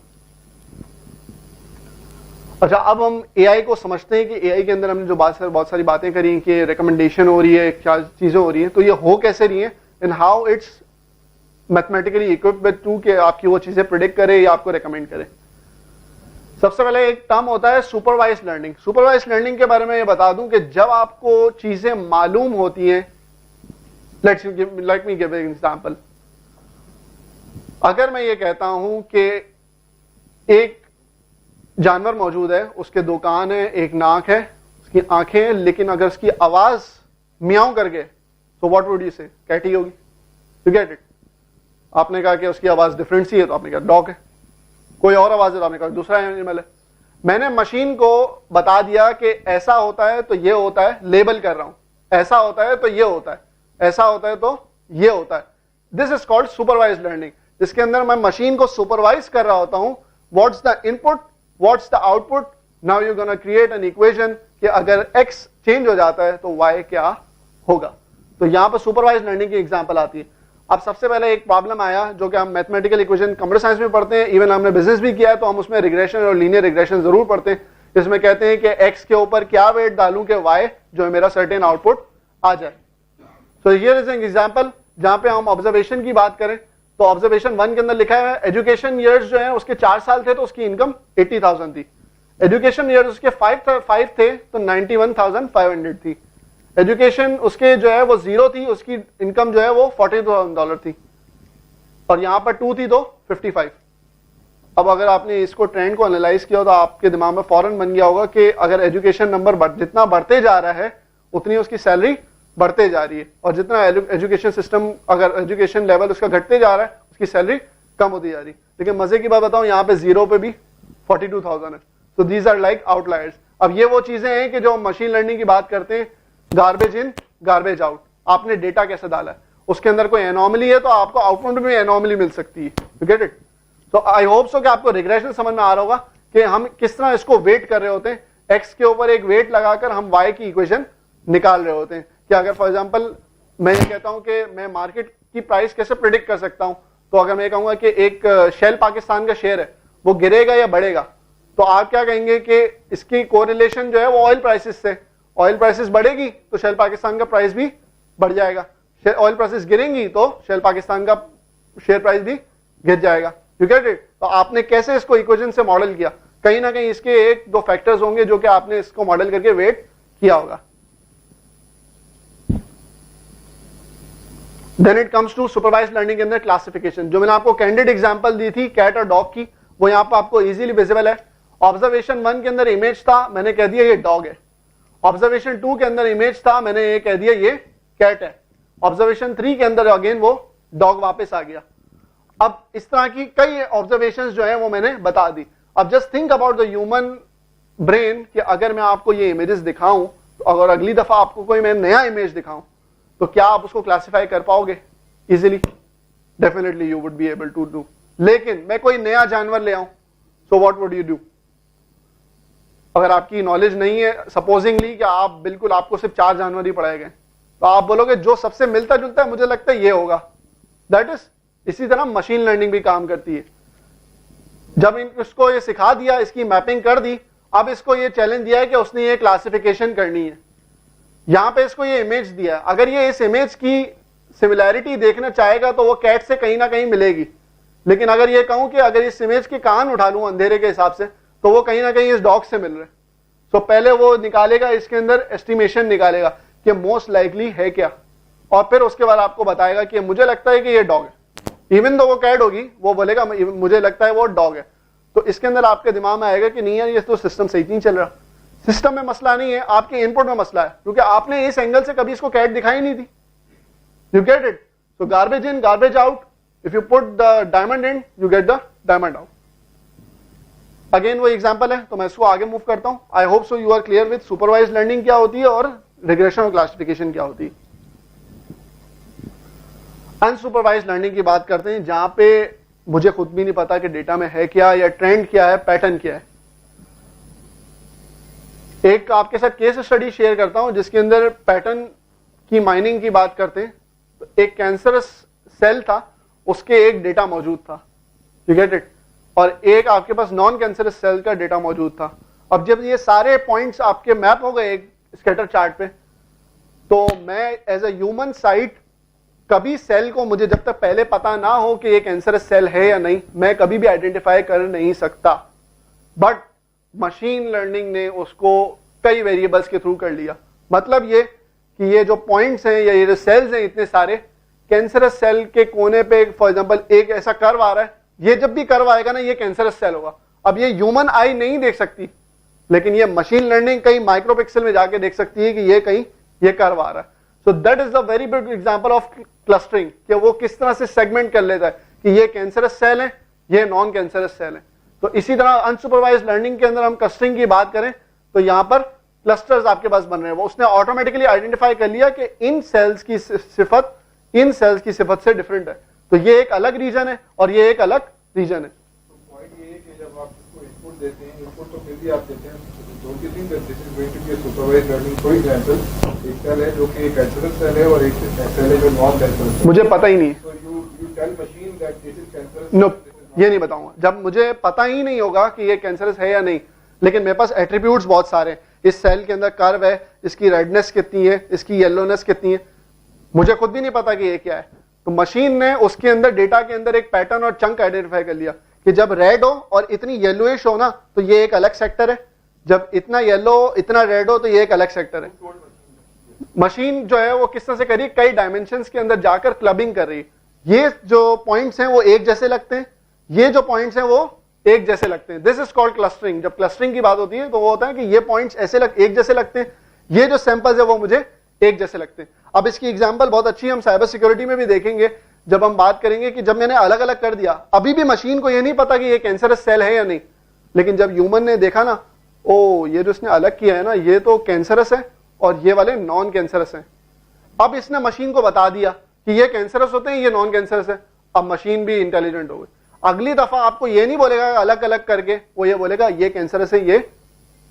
S1: अच्छा, अब हम एआई को समझते हैं कि एआई के अंदर हमने जो बहुत सारी बातें करी कि रिकमेंडेशन हो रही है, क्या चीजें हो रही हैं, तो ये हो कैसे रही है and how it's mathematically equipped with two कि आपकी वो चीजें प्रिडिक्ट करे या आपको रिकमेंड करे। सबसे पहले एक टर्म होता है सुपरवाइज्ड लर्निंग। सुपरवाइज्ड लर्निंग के बारे में ये बता दूं कि जब आपको चीजें मालूम होती हैं, let me give an example. अगर मैं ये कहता हूं कि एक जानवर मौजूद है, उसके 2 कान है, एक नाक है, उसकी आंखें हैं, लेकिन अगर उसकी आवाज मियाऊ करके, तो व्हाट वुड यू से, कैट ही होगी, यू गेट इट। आपने कहा कि उसकी आवाज डिफरेंट सी है, तो आपने कहा डॉग है। कोई और आवाज है तो आपने कहा दूसरा एनिमल है। मैंने मशीन को बता दिया कि ऐसा होता है तो ये होता है, लेबल कर रहा हूं, ऐसा होता है तो ये होता है, ऐसा होता है तो ये होता है। This is called supervised learning, जिसके अंदर मैं मशीन को सुपरवाइज कर रहा होता हूं। What's the input, what's the output, now you gonna create an equation कि अगर x चेंज हो जाता है तो y क्या होगा। तो यहां पर सुपरवाइज्ड लर्निंग की एग्जांपल आती है। अब सबसे पहले एक प्रॉब्लम आया जो कि हम मैथमेटिकल इक्वेशन कंप्यूटर साइंस में पढ़ते हैं, इवन हमने बिजनेस भी किया है, तो हम उसमें रिग्रेशन और लीनियर रिग्रेशन जरूर पढ़ते हैं। इसमें कहते हैं कि x के ऊपर क्या वेट डालूं कि y जो है मेरा सर्टेन आउटपुट आ जाए। So here is an example जहां पे हम ऑब्जर्वेशन की बात करें, तो ऑब्जर्वेशन 1 के अंदर लिखा है एजुकेशन ईयर्स जो है उसके 4 साल थे तो उसकी इनकम 80,000 थी। एजुकेशन ईयर्स उसके 5 थे तो 91,500 थी। एजुकेशन उसके जो है वो 0 थी, उसकी इनकम जो है वो $40,000 थी, और यहां पर 2 थी तो 55। अब अगर आपने इसको ट्रेंड को एनालाइज किया तो आपके दिमाग में फौरन बन गया होगा कि अगर एजुकेशन नंबर जितना बढ़ते जा रहा है उतनी उसकी सैलरी बढ़ते जा रही है, और जितना एजुकेशन सिस्टम, अगर एजुकेशन लेवल उसका घटते जा रहा है उसकी सैलरी कम होती जा रही है। लेकिन मजे की बात बताऊं, यहाँ पे 0 पे भी 42,000 है। So these are like outliers. अब ये वो चीजें हैं कि जो मशीन लर्निंग की बात करते हैं, गार्बेज इन गार्बेज आउट, आपने डेटा कैसे डाला है, उसके अंदर कोई एनोमली है तो आपको आउटपुट में एनोमली मिल सकती है, यू गेट इट। तो आई होप सो कि आपको रिग्रेशन समझ में आ रहा होगा कि हम किस तरह इसको वेट कर रहे होते हैं, एक्स के ऊपर एक वेट लगाकर हम वाई की इक्वेशन निकाल रहे होते हैं। कि अगर फॉर एग्जांपल मैं ये कहता हूं कि मैं मार्केट की प्राइस कैसे प्रिडिक्ट कर सकता हूं, तो अगर मैं कहूंगा कि एक शेल पाकिस्तान का शेयर है वो गिरेगा या बढ़ेगा, तो आप क्या कहेंगे कि इसकी कोरिलेशन जो है वो ऑयल प्राइसेस से, ऑयल प्राइसेस बढ़ेगी तो शेल पाकिस्तान का प्राइस भी बढ़ जाएगा, ऑयल प्राइसेस गिरेंगी तो शेल पाकिस्तान का शेयर प्राइस भी गिर जाएगा, यू गेट इट। तो आपने कैसे इसको इक्वेशन से मॉडल किया, कहीं ना कहीं इसके 1-2 फैक्टर्स होंगे जो कि आपने इसको मॉडल करके वेट किया होगा। Then it comes to supervised learning के अंदर क्लासिफिकेशन। जो मैंने आपको कैंडिड एग्जांपल दी थी कैट और डॉग की, वो यहाँ पर आपको इजीली विजिबल है। ऑब्जर्वेशन 1 के अंदर इमेज था, मैंने कह दिया ये डॉग है। ऑब्जर्वेशन 2 के अंदर इमेज था, मैंने ये कह दिया ये कैट है। ऑब्जर्वेशन 3 के अंदर अगेन वो डॉग वापस आ गया। अब इस तरह की कई ऑब्जर्वेशंस जो है वो मैंने बता दी। अब just think about the human brain कि अगर मैं आपको ये इमेजेस दिखाऊं, तो अगर अगली दफा आपको कोई मैं नया इमेज दिखाऊं, तो क्या आप उसको क्लासिफाई कर पाओगे easily? Definitely you would be able to do. लेकिन मैं कोई नया जानवर ले आऊं, so what would you do? अगर आपकी नॉलेज नहीं है, सपोजिंगली कि आप बिल्कुल आपको सिर्फ 4 जानवर ही पढ़ाए गए, तो आप बोलोगे जो सबसे मिलता जुलता है मुझे लगता है ये होगा। दैट इज, इसी तरह मशीन लर्निंग भी काम करती है। जब इसको ये सिखा दिया, इसकी मैपिंग कर दी, अब इसको ये चैलेंज दिया है कि उसने ये क्लासिफिकेशन करनी है। यहां पे इसको ये इमेज दिया, अगर ये इस इमेज की सिमिलैरिटी देखना चाहेगा तो वो कैट से कहीं ना कहीं मिलेगी। लेकिन अगर ये कहूं कि अगर इस इमेज के कान उठा लूं अंधेरे के हिसाब से, तो वो कहीं ना कहीं इस डॉग से मिल रहे। तो पहले वो निकालेगा, इसके अंदर एस्टिमेशन निकालेगा कि मोस्ट लाइकली है क्या। और फिर उसके बाद आपको बताएगा कि मुझे लगता है कि ये डॉग है, इवन दो वो कैट होगी, वो बोलेगा मुझे लगता है वो डॉग है। तो इसके अंदर आपके दिमाग में आएगा कि नहीं यार ये तो सिस्टम सही नहीं चल रहा। सिस्टम में मसला नहीं है, आपके इनपुट में मसला है, क्योंकि आपने इस एंगल से कभी इसको कैट दिखाई नहीं थी। You get it? So garbage in garbage out, if you put the diamond in you get the diamond out. Again वो एग्जांपल है, तो मैं इसको आगे मूव करता हूं। I hope so you are clear with supervised learning क्या होती है और रिग्रेशन और क्लासिफिकेशन क्या होती है। अनसुपरवाइज्ड लर्निंग की बात करते हैं, जहां पे मुझे खुद भी नहीं पता कि डेटा में है क्या, या ट्रेंड क्या है, पैटर्न क्या है। एक आपके साथ केस स्टडी शेयर करता हूं जिसके अंदर पैटर्न की माइनिंग की बात करते हैं। तो एक कैंसरस सेल था, उसके एक डेटा मौजूद था, यू गेट इट, और एक आपके पास नॉन कैंसरस सेल का डेटा मौजूद था। अब जब ये सारे पॉइंट्स आपके मैप हो गए एक स्कैटर चार्ट पे, तो मैं एज अ ह्यूमन साइट कभी सेल को, मुझे जब तक पहले पता ना हो कि ये कैंसरस सेल है या नहीं, मैं कभी भी आइडेंटिफाई कर नहीं सकता। बट मशीन लर्निंग ने उसको कई वेरिएबल्स के थ्रू कर लिया। मतलब ये कि ये जो पॉइंट्स हैं या ये जो सेल्स हैं इतने सारे, कैंसरस सेल के कोने पे फॉर एग्जांपल एक ऐसा कर्व आ रहा है, ये जब भी कर्व आएगा ना ये कैंसरस सेल होगा। अब ये ह्यूमन आई नहीं देख सकती, लेकिन ये मशीन लर्निंग कहीं माइक्रोपिक्सल में जाके देख सकती है कि ये कहीं ये कर्व आ रहा है। So that is the very big example of clustering, कि वो किस तरह से सेगमेंट कर लेता है कि ये कैंसरस सेल है, ये नॉन कैंसरस सेल है। तो इसी तरह अनसुपरवाइज्ड लर्निंग के अंदर हम क्लस्टरिंग की बात करें तो यहां पर क्लस्टर्स आपके पास बन रहे हैं, वो उसने ऑटोमेटिकली आइडेंटिफाई कर लिया कि इन सेल्स की सिफत इन सेल्स की सिफत से डिफरेंट है। तो ये एक अलग रीजन है और ये एक अलग रीजन है।
S2: तो पॉइंट ये है कि जब आप इसको इनपुट देते हैं, इनपुट तो फिर भी आप देते हैं, don't you think that this is going to be a supervised learning? For example एक सेल है जो कि एक कैंसरस सेल है और एक सेल है जो नॉन कैंसरस है।
S1: मुझे पता ही नहीं है,
S2: तो you tell machine that this is cancerous?
S1: No, ये नहीं बताऊंगा जब मुझे पता ही नहीं होगा कि ये कैंसरस है या नहीं। लेकिन मेरे पास एट्रीब्यूट्स बहुत सारे हैं, इस सेल के अंदर कर्व है, इसकी रेडनेस कितनी है, इसकी येलोनेस कितनी है, मुझे खुद भी नहीं पता कि ये क्या है। तो मशीन ने उसके अंदर डेटा के अंदर एक पैटर्न और चंक आइडेंटिफाई कर लिया कि जब रेड हो और इतनी येलोइश हो ना तो ये एक अलग सेक्टर है, जब इतना येलो इतना रेड हो तो ये एक अलग सेक्टर है। मशीन जो है वो किस तरह से करी, कई डायमेंशंस के अंदर जाकर क्लबिंग कर रही है। ये जो पॉइंट्स हैं वो एक जैसे लगते हैं, ये जो पॉइंट्स हैं वो एक जैसे लगते हैं। This is called clustering. जब क्लस्टरिंग की बात होती है तो वो होता है कि ये पॉइंट्स ऐसे एक जैसे लगते हैं, ये जो सैंपल्स है वो मुझे एक जैसे लगते हैं। अब इसकी एग्जांपल बहुत अच्छी हम साइबर सिक्योरिटी में भी देखेंगे जब हम बात करेंगे कि जब मैंने अलग अलग कर दिया, अभी भी मशीन को ये नहीं पता कि ये कैंसरस सेल है या नहीं, लेकिन जब ह्यूमन ने देखा ना, ओ ये जो इसने अलग किया है ना ये तो कैंसरस है और ये वाले नॉन कैंसरस हैं। अब इसने मशीन को बता दिया कि ये कैंसरस होते हैं, ये नॉन कैंसरस है। अब मशीन भी इंटेलिजेंट हो गई, अगली दफा आपको ये नहीं बोलेगा अलग अलग करके, वो ये बोलेगा ये कैंसरस है, ये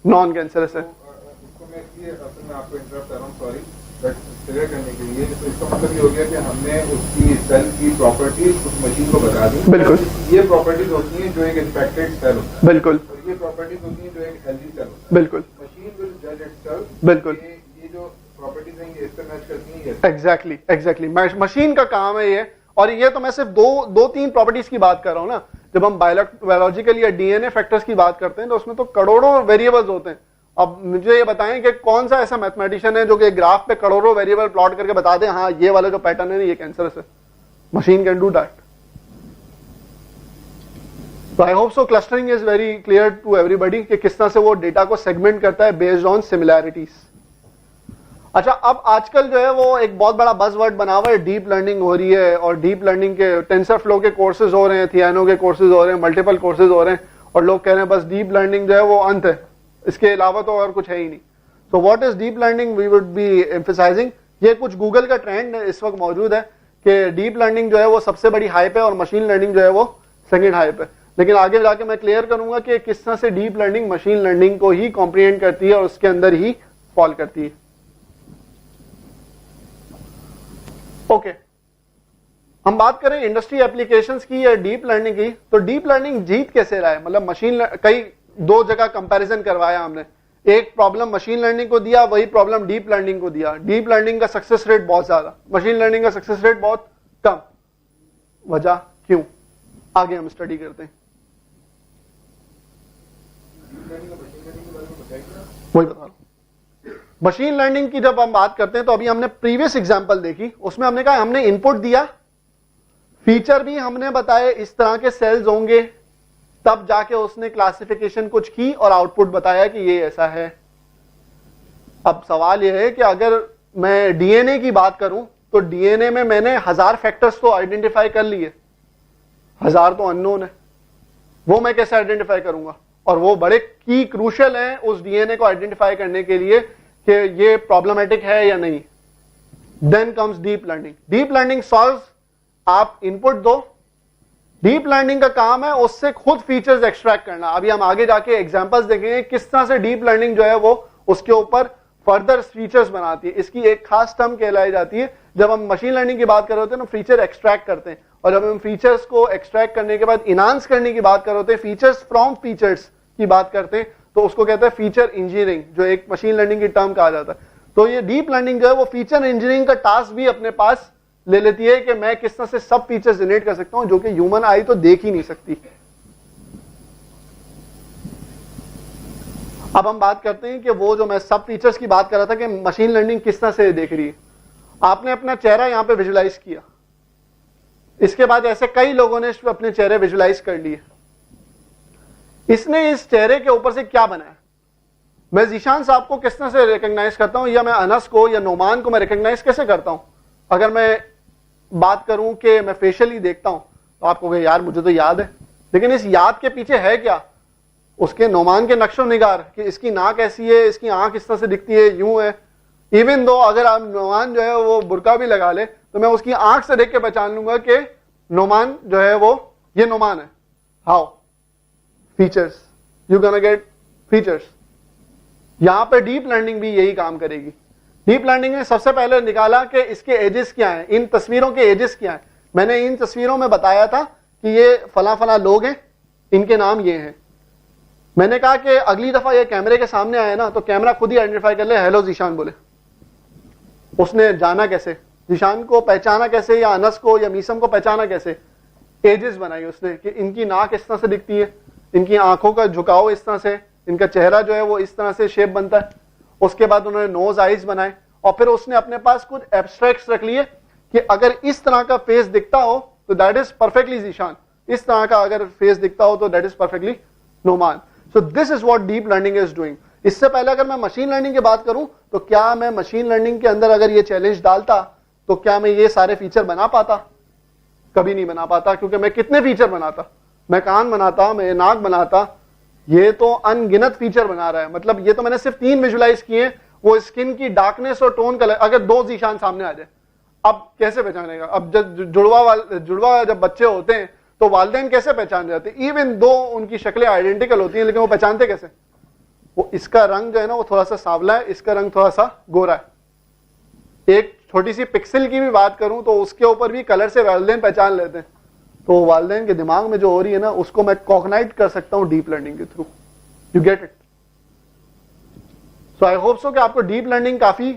S1: नॉन कैंसरस है।
S2: उसको मैं इसलिए असल में आपको इंटरप्ट कर रहा हूं, सॉरी, बट क्लियर करने के लिए। तो इसका मतलब ये हो गया कि हमने उसकी सेल की प्रॉपर्टीज उस मशीन को बता दी।
S1: बिल्कुल,
S2: ये प्रॉपर्टीज होती हैं जो एक इन्फेक्टेड सेल होता है,
S1: बिल्कुल,
S2: और ये प्रॉपर्टीज होती हैं जो एक हेल्दी सेल होता है।
S1: बिल्कुल,
S2: मशीन विल जज इटसेल्फ,
S1: बिल्कुल,
S2: ये जो प्रॉपर्टीज हैं ये इससे मैच करती हैं।
S1: एग्जैक्टली एग्जैक्टली मशीन का काम है ये। और ये तो मैं सिर्फ दो तीन प्रॉपर्टीज की बात कर रहा हूं ना। जब हम बायोलॉजिकल या डीएनए फैक्टर्स की बात करते हैं तो उसमें तो करोड़ों वेरिएबल्स होते हैं। अब मुझे ये बताएं कि कौन सा ऐसा मैथमेटिशियन है जो कि ग्राफ पे करोड़ों वेरिएबल प्लॉट करके बता दे हाँ ये वाला जो पैटर्न है ना ये कैंसरस है। Machine can do that. तो I hope so clustering is very clear to everybody कि किस तरह से वो डेटा को सेगमेंट करता है बेस्ड ऑन सिमिलैरिटीज। अच्छा, अब आजकल जो है वो एक बहुत बड़ा बज़वर्ड बना हुआ है, डीप लर्निंग हो रही है, और डीप लर्निंग के टेंसर फ्लो के कोर्सेज हो रहे हैं, थियानो के कोर्सेज हो रहे हैं, मल्टीपल कोर्सेज हो रहे हैं, और लोग कह रहे हैं बस डीप लर्निंग जो है वो अंत है, इसके अलावा तो और कुछ है ही नहीं। So what is deep learning we would be emphasizing. ये कुछ गूगल का ट्रेंड इस वक्त मौजूद है कि डीप लर्निंग जो है वो सबसे बड़ी हाइप है और मशीन लर्निंग जो है वो सेकेंड हाइप है। लेकिन आगे जाके मैं क्लियर करूंगा कि किस तरह से डीप लर्निंग मशीन लर्निंग को ही कॉम्प्रिहेंड करती है और उसके अंदर ही फॉल करती है। ओके, हम बात करें इंडस्ट्री एप्लीकेशंस की या डीप लर्निंग की, तो डीप लर्निंग जीत कैसे रहा है। मतलब मशीन कई दो जगह कंपैरिजन करवाया हमने, एक प्रॉब्लम मशीन लर्निंग को दिया, वही प्रॉब्लम डीप लर्निंग को दिया। डीप लर्निंग का सक्सेस रेट बहुत ज्यादा, मशीन लर्निंग का सक्सेस रेट बहुत कम। वजह क्यों, आगे हम स्टडी करते हैं। वही बता रहा हूं। मशीन लर्निंग की जब हम बात करते हैं तो अभी हमने प्रीवियस एग्जांपल देखी, उसमें हमने कहा हमने इनपुट दिया, फीचर भी हमने बताए इस तरह के सेल्स होंगे, तब जाके उसने क्लासिफिकेशन कुछ की और आउटपुट बताया कि ये ऐसा है। अब सवाल यह है कि अगर मैं डीएनए की बात करूं तो डीएनए में मैंने 1000 फैक्टर्स तो आइडेंटिफाई कर लिए, 1000 तो अननोन है, वो मैं कैसे आइडेंटिफाई करूंगा? और वो बड़े की क्रूशियल हैं उस डीएनए को आइडेंटिफाई करने के लिए कि ये प्रॉब्लमेटिक है या नहीं। Then comes deep learning. Deep learning solves, आप इनपुट दो, डीप लर्निंग का काम है उससे खुद फीचर्स एक्सट्रैक्ट करना। अभी हम आगे जाके एग्जांपल्स देखेंगे किस तरह से डीप लर्निंग जो है वो उसके ऊपर फर्दर फीचर्स बनाती है। इसकी एक खास टर्म कहलाई जाती है, जब हम मशीन लर्निंग की बात कर रहे होते हैं ना, फीचर एक्सट्रैक्ट करते हैं, और जब हम फीचर्स को एक्सट्रैक्ट करने के बाद इनहांस करने की बात कर रहे होते हैं, फीचर्स फ्रॉम फीचर्स की बात करते हैं, तो उसको कहते हैं फीचर इंजीनियरिंग, जो एक मशीन लर्निंग की टर्म कहा जाता है। तो ये डीप लर्निंग जो है वो फीचर इंजीनियरिंग का टास्क भी अपने पास ले लेती है कि मैं किस तरह से सब फीचर्स जनरेट कर सकता हूं जो कि ह्यूमन आई तो देख ही नहीं सकती। अब हम बात करते हैं कि वो जो मैं सब फीचर्स की बात कर रहा था कि मशीन लर्निंग किस तरह से देख रही है। आपने अपना चेहरा यहां पे विजुलाइज किया, इसके बाद ऐसे कई लोगों ने अपने चेहरे विजुलाइज कर लिए। इसने इस चेहरे के ऊपर से क्या बनाया? मैं जीशान साहब को किस तरह से रिकॉग्नाइज करता हूं, या मैं अनस को या नोमान को मैं रिकॉग्नाइज कैसे करता हूं? अगर मैं बात करूं कि मैं फेशियली देखता हूं तो आप कहोगे यार मुझे तो याद है, लेकिन इस याद के पीछे है क्या? उसके नोमान के नक्शो निगार कि इसकी नाक ऐसी है, इसकी आंख इस तरह से दिखती है, यूं है। इवन दो अगर आप नोमान जो है वो बुर्का भी लगा ले तो मैं उसकी आंख से देख के पहचान लूंगा कि नोमान जो है वो ये नोमान है। How? Features, you gonna get features. यहां पे डीप लर्निंग भी यही काम करेगी। डीप लर्निंग ने सबसे पहले निकाला कि इसके एजेस क्या हैं, इन तस्वीरों के एजेस क्या हैं। मैंने इन तस्वीरों में बताया था कि ये फला फला लोग हैं, इनके नाम ये हैं। मैंने कहा कि अगली दफा ये कैमरे के सामने आए ना तो कैमरा खुद ही आइडेंटिफाई कर ले, हेलो जीशान बोले। उसने जाना कैसे, जीशान को पहचाना कैसे, या अनस को या मीसम को पहचाना कैसे? एजेस बनाई उसने कि इनकी नाक इस तरह से दिखती है, इनकी आंखों का झुकाव इस तरह से, इनका चेहरा जो है वो इस तरह से शेप बनता है। उसके बाद उन्होंने नोज आईज बनाए, और फिर उसने अपने पास कुछ एब्स्ट्रैक्ट्स रख लिए कि अगर इस तरह का फेस दिखता हो तो दैट इज परफेक्टली जीशान, इस तरह का अगर फेस दिखता हो तो that is perfectly Noman. So this is what deep learning is doing. इससे पहले अगर मैं मशीन लर्निंग की बात करूं तो क्या मैं मशीन लर्निंग के अंदर अगर ये चैलेंज डालता तो क्या मैं ये सारे फीचर बना पाता? कभी नहीं बना पाता, क्योंकि मैं कितने फीचर बनाता, मैं कान बनाता, मैं नाक बनाता, ये तो अनगिनत फीचर बना रहा है। मतलब ये तो मैंने सिर्फ 3 विजुलाइज किए, वो स्किन की डार्कनेस और टोन कलर। अगर 2 जीशान सामने आ जाए अब कैसे पहचानेगा? अब जब जुड़वा जब बच्चे होते हैं तो वालिदैन कैसे पहचान जाते? इवन दो उनकी शक्लें आइडेंटिकल होती हैं लेकिन वो पहचानते कैसे? वो इसका रंग जो है ना वो थोड़ा सा सांवला है, इसका रंग थोड़ा सा गोरा है। एक छोटी सी पिक्सल की भी बात करूं तो उसके ऊपर भी कलर से वालिदैन पहचान लेते हैं। तो वालिदैन के दिमाग में जो हो रही है ना उसको मैं कॉग्नाइट कर सकता हूं डीप लर्निंग के through. You get it? So I hope सो कि आपको डीप लर्निंग काफी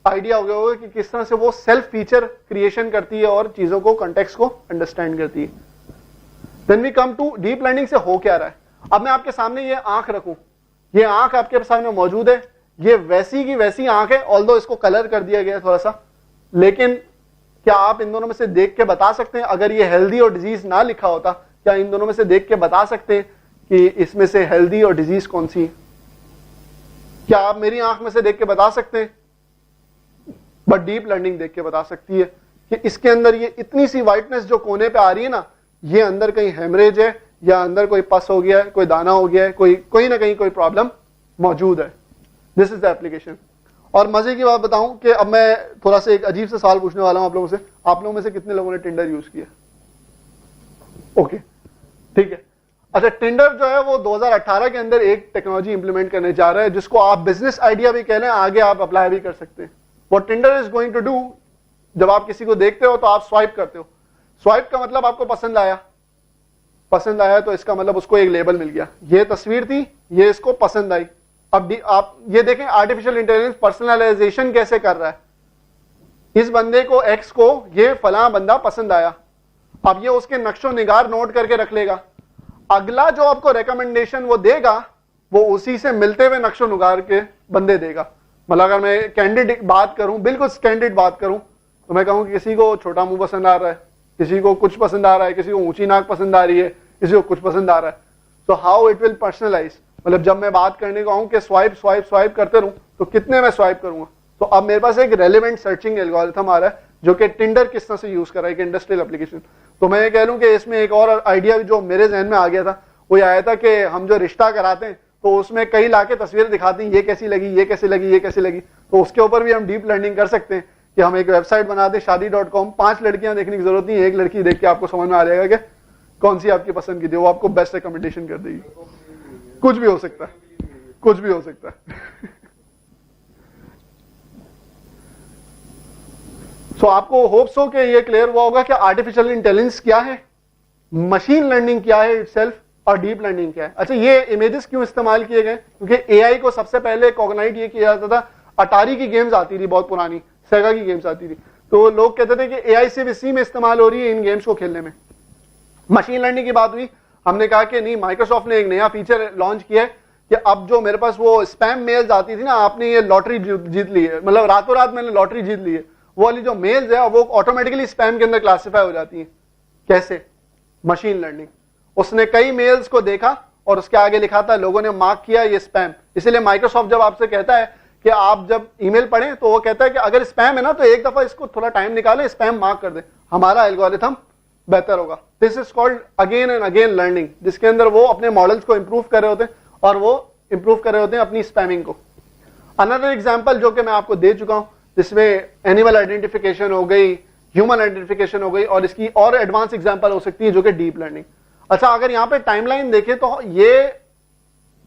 S1: आइडिया हो गया होगा कि किस तरह से वो सेल्फ फीचर क्रिएशन करती है और चीजों को कॉन्टेक्स्ट को अंडरस्टैंड करती है। Then we come to deep learning से हो क्या रहा है। अब मैं आपके सामने ये आंख रखूं, ये आंख आपके सामने मौजूद है, ये वैसी की वैसी आंख है, ऑल्दो इसको कलर कर दिया गया थोड़ा सा, लेकिन क्या आप इन दोनों में से देख के बता सकते हैं, अगर ये हेल्दी और डिजीज ना लिखा होता, क्या इन दोनों में से देख के बता सकते हैं कि इसमें से हेल्दी और डिजीज कौन सी है? क्या आप मेरी आंख में से देख के बता सकते हैं? बट डीप लर्निंग देख के बता सकती है कि इसके अंदर ये इतनी सी व्हाइटनेस जो कोने पे आ रही है ना, ये अंदर कहीं हेमरेज है, या अंदर कोई पस हो गया है, कोई दाना हो गया है, कोई ना कहीं कोई प्रॉब्लम मौजूद है। This is the application. और मजे की बात बताऊं कि अब मैं थोड़ा सा एक अजीब सा सवाल पूछने वाला हूं आप लोगों से। आप लोगों में से कितने लोगों ने टिंडर यूज किया? ओके, ठीक है। अच्छा, टिंडर जो है वो 2018 के अंदर एक टेक्नोलॉजी इंप्लीमेंट करने जा रहा है जिसको आप बिजनेस आइडिया भी कह रहे हैं, आगे आप अप्लाई भी कर सकते हैं। What Tinder is going to do, जब आप किसी को देखते हो तो आप स्वाइप करते हो। स्वाइप का मतलब आपको पसंद आया, पसंद आया तो इसका मतलब उसको एक लेबल मिल गया, ये तस्वीर थी, ये इसको पसंद आई। अब आप ये देखें आर्टिफिशियल इंटेलिजेंस पर्सनलाइजेशन कैसे कर रहा है। इस बंदे को एक्स को ये फलां बंदा पसंद आया, अब ये उसके नक्शो निगार नोट करके रख लेगा। अगला जो आपको रिकमेंडेशन वो देगा वो उसी से मिलते हुए नक्शो निगार के बंदे देगा। मतलब अगर मैं कैंडिड बात करूं, बिल्कुल कैंडिड बात करूं, तो मैं कहूं कि किसी को छोटा मुंह पसंद आ रहा है, किसी को कुछ पसंद आ रहा है, किसी को ऊंची नाक पसंद आ रही है, किसी को कुछ पसंद आ रहा है। तो हाउ इट विल पर्सनलाइज, मतलब जब मैं बात करने को आऊं कि स्वाइप स्वाइप स्वाइप करते रहूं, तो कितने मैं स्वाइप करूंगा। तो अब मेरे पास एक रेलेवेंट सर्चिंग एल्गोरिथम आ रहा है जो कि टिंडर किस तरह से यूज कर रहा है, एक इंडस्ट्रियल एप्लीकेशन। तो मैं ये कह लूं कि इसमें एक और आइडिया जो मेरे जहन में आ गया था, वो ये आया था कि हम जो रिश्ता कराते हैं तो उसमें कई लाके तस्वीरें दिखाती हैं, ये कैसी लगी, ये कैसी लगी, ये कैसी लगी। तो उसके ऊपर भी हम डीप लर्निंग कर सकते हैं कि हम एक वेबसाइट बना दें शादी.com, 5 लड़कियां देखने की जरूरत नहीं, एक लड़की देख के आपको समझ में आ जाएगा कि कौन सी आपकी पसंद की थी, वो आपको बेस्ट रिकमेंडेशन कर देगी। कुछ भी हो सकता है, कुछ भी हो सकता है। सो आपको होप्स हो कि ये क्लियर हुआ होगा कि आर्टिफिशियल इंटेलिजेंस क्या है, मशीन लर्निंग क्या है इटसेल्फ, और डीप लर्निंग क्या है। अच्छा, ये इमेजेस क्यों इस्तेमाल किए गए, क्योंकि एआई को सबसे पहले कॉग्नाइट ये किया जाता था, अटारी की गेम्स आती थी बहुत पुरानी, सेगा की गेम्स आती थी, तो लोग कहते थे कि एआई सिर्फ इसी में इस्तेमाल हो रही है इन गेम्स को खेलने में। मशीन लर्निंग की बात हुई, हमने कहा कि नहीं, माइक्रोसॉफ्ट ने एक नया फीचर लॉन्च किया है कि अब जो मेरे पास वो स्पैम मेल्स आती थी ना, आपने ये लॉटरी जीत ली है, मतलब रातों रात मैंने लॉटरी जीत ली है, वो वाली जो मेल्स है वो ऑटोमेटिकली स्पैम के अंदर क्लासिफाई हो जाती है। कैसे? Machine learning. उसने कई मेल्स को देखा और उसके आगे लिखा था, लोगों ने मार्क किया ये स्पैम। इसलिए माइक्रोसॉफ्ट जब आपसे कहता है कि आप जब ईमेल पढ़ें तो वो कहता है कि अगर स्पैम है ना तो एक दफा इसको थोड़ा टाइम निकाले, स्पैम मार्क कर दे, हमारा एल्गोरिथम बेहतर होगा। This is called again and again learning, जिसके अंदर वो अपने मॉडल्स को इंप्रूव कर रहे होते हैं और वो इंप्रूव कर रहे होते हैं अपनी स्पैमिंग को। अनदर एग्जांपल जो कि मैं आपको दे चुका हूं, जिसमें एनिमल आइडेंटिफिकेशन हो गई, ह्यूमन आइडेंटिफिकेशन हो गई, और इसकी और एडवांस एग्जांपल हो सकती है जो कि डीप लर्निंग। अच्छा, अगर यहां पे टाइमलाइन देखें तो ये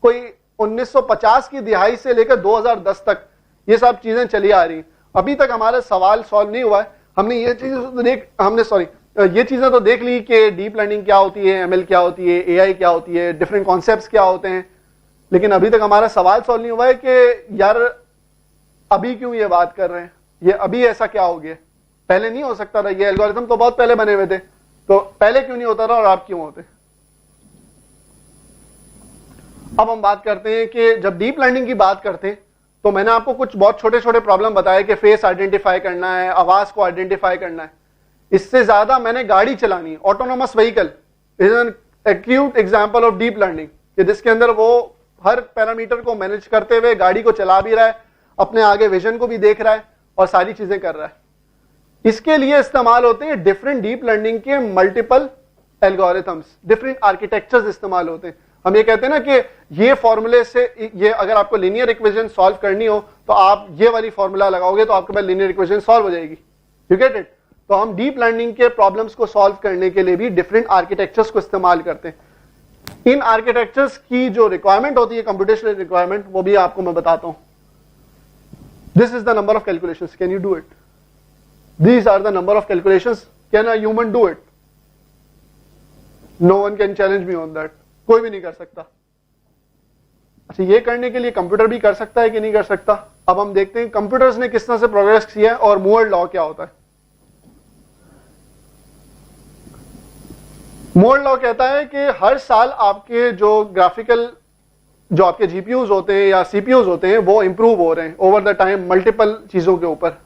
S1: कोई 1950 की दिहाई से लेकर 2010 तक ये सब चीजें चली आ रही। अभी तक हमारा सवाल सॉल्व नहीं हुआ है। हमने ये चीजें तो देख ली कि डीप लर्निंग क्या होती है, एमएल क्या होती है, एआई क्या होती है, डिफरेंट कॉन्सेप्ट्स क्या होते हैं, लेकिन अभी तक हमारा सवाल सॉल्व नहीं हुआ है कि यार अभी क्यों ये बात कर रहे हैं, ये अभी ऐसा क्या हो गया, पहले नहीं हो सकता था, ये एल्गोरिथम तो बहुत पहले बने हुए थे, तो पहले क्यों नहीं होता था और अब क्यों होते। अब हम बात करते हैं कि जब डीप लर्निंग की बात करते हैं तो मैंने आपको कुछ बहुत छोटे छोटे प्रॉब्लम बताए कि फेस आइडेंटिफाई करना है, आवाज को आइडेंटिफाई करना है। इससे ज्यादा मैंने गाड़ी चलानी, autonomous vehicle is an acute example of deep learning, कि जिसके अंदर वो हर पैरामीटर को मैनेज करते हुए गाड़ी को चला भी रहा है, अपने आगे विजन को भी देख रहा है और सारी चीजें कर रहा है। इसके लिए इस्तेमाल होते हैं डिफरेंट डीप लर्निंग के मल्टीपल एल्गोरिथम्स, डिफरेंट आर्किटेक्चर्स इस्तेमाल होते हैं। हम ये कहते हैं ना कि ये फॉर्मूले से, ये अगर आपको लीनियर इक्वेशन सॉल्व करनी हो तो आप ये वाली फॉर्मूला लगाओगे तो आपके पास लीनियर इक्वेशन सॉल्व हो जाएगी। You get it? तो हम डीप लर्निंग के प्रॉब्लम्स को सॉल्व करने के लिए भी डिफरेंट आर्किटेक्चर्स को इस्तेमाल करते हैं। इन आर्किटेक्चर्स की जो रिक्वायरमेंट होती है, कंप्यूटेशनल रिक्वायरमेंट, वो भी आपको मैं बताता हूं। This is the number of calculations, can you do it? These are the number of calculations. Can a human do it? No one can challenge me on that. कोई भी नहीं कर सकता। अच्छा, ये करने के लिए कंप्यूटर भी कर सकता है कि नहीं कर सकता? अब हम देखते हैं कंप्यूटर्स ने किस तरह से प्रोग्रेस किया है और मूअर लॉ क्या होता है। मूअर लॉ कहता है कि हर साल आपके जो ग्राफिकल, जो आपके जीपीयूज होते हैं या सीपीयूज होते हैं, वो इंप्रूव हो रहे हैं ओवर द टाइम मल्टीपल चीजों के ऊपर।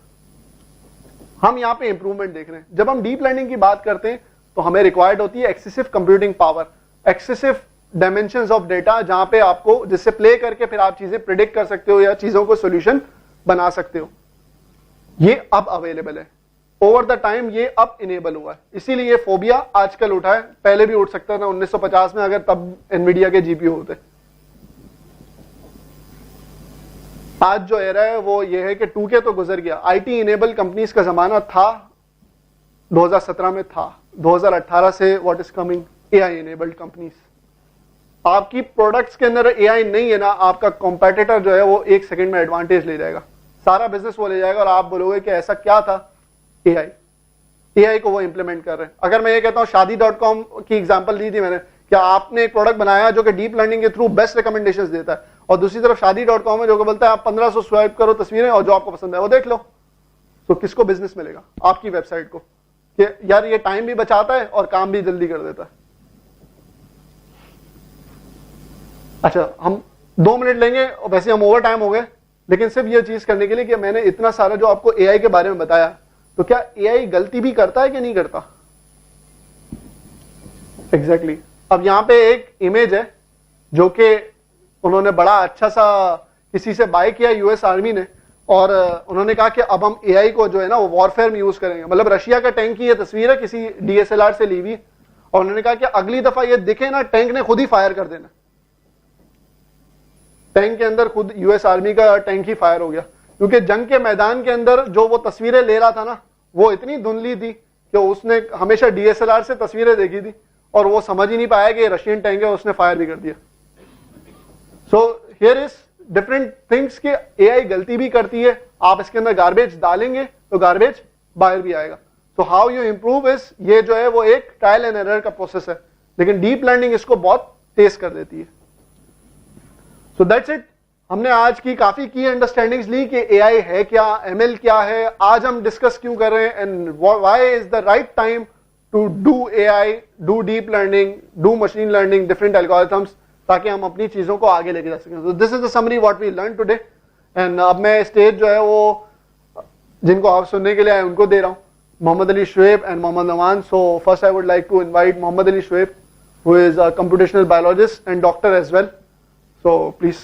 S1: हम यहाँ पे इंप्रूवमेंट देख रहे हैं। जब हम डीप लर्निंग की बात करते हैं तो हमें रिक्वायर्ड होती है excessive computing power, excessive dimensions of data, जहां पे आपको, जिससे प्ले करके फिर आप चीजें प्रिडिक्ट कर सकते हो या चीजों को सॉल्यूशन बना सकते हो। ये अब अवेलेबल है, ओवर द टाइम ये अब इनेबल हुआ है। इसीलिए ये फोबिया आजकल उठा है, पहले भी उठ सकता था 1950 में, अगर तब एनवीडिया के जीपीयू होते। आज जो एरा है वो ये है कि 2K तो गुजर गया, आईटी इनेबल कंपनीज का जमाना था, 2017 में था। 2018 से what is coming, AI enabled companies. आपकी प्रोडक्ट्स के अंदर एआई नहीं है ना, आपका कॉम्पिटिटर जो है वो 1 सेकंड में एडवांटेज ले जाएगा, सारा बिजनेस वो ले जाएगा और आप बोलोगे कि ऐसा क्या था, एआई को वो इंप्लीमेंट कर रहे हैं। अगर मैं ये कहता हूं, शादी.com की एग्जांपल दी थी मैंने, क्या आपने एक प्रोडक्ट बनाया जो कि डीप लर्निंग के थ्रू बेस्ट रिकमेंडेशंस देता है, और दूसरी तरफ शादी.com है जो कि बोलता है आप 1500 स्वाइप करो तस्वीरें और जो आपको पसंद है वो देख लो, तो किसको बिजनेस मिलेगा? आपकी वेबसाइट को, कि यार ये टाइम भी बचाता है और काम भी जल्दी कर देता है। अच्छा, हम 2 मिनट लेंगे, वैसे हम ओवर टाइम हो गए, लेकिन सिर्फ ये चीज करने के लिए कि मैंने इतना सारा जो आपको एआई के बारे में बताया, तो क्या एआई गलती भी करता है कि नहीं करता? एग्जैक्टली अब यहां पे एक इमेज है जो कि उन्होंने बड़ा अच्छा सा किसी से बाय किया यूएस आर्मी ने, और उन्होंने कहा कि अब हम एआई को जो है ना वो वॉरफेयर में यूज करेंगे। मतलब रशिया का टैंक की ये तस्वीर है किसी डीएसएलआर से ली हुई, और उन्होंने कहा कि अगली दफा ये दिखे ना टैंक ने खुद ही फायर कर देना। टैंक के अंदर खुद यूएस आर्मी का टैंक ही फायर हो गया, क्योंकि जंग के मैदान के अंदर जो वो तस्वीरें ले रहा था ना वो इतनी धुंधली थी कि उसने हमेशा डीएसएलआर से तस्वीरें देखी थी और वो समझ ही नहीं पाया कि रशियन टैंक है, उसने फायर भी कर दिया। So here is different things कि एआई गलती भी करती है, आप इसके अंदर गार्बेज डालेंगे तो गार्बेज बाहर भी आएगा। तो हाउ यू इंप्रूव इज, ये जो है वो एक ट्रायल एंड एरर का प्रोसेस है, लेकिन डीप लर्निंग इसको बहुत तेज कर देती है। So that's it. हमने आज की काफी की अंडरस्टैंडिंग्स ली कि एआई है क्या, एमएल क्या है, आज हम डिस्कस क्यों कर रहे हैं, and why is the right time to do AI, do deep learning, do machine learning, different algorithms, ताकि हम अपनी चीजों को आगे लेके जा सकें। So this is the summary what we learned today, and अब मैं स्टेज जो है वो जिनको आप सुनने के लिए आए उनको दे रहा हूँ, Mohammad Ali Shoaib and Mohammad Nawan. So first I would like to invite Mohammad Ali Shoaib, who is a computational biologist and doctor as well. So please.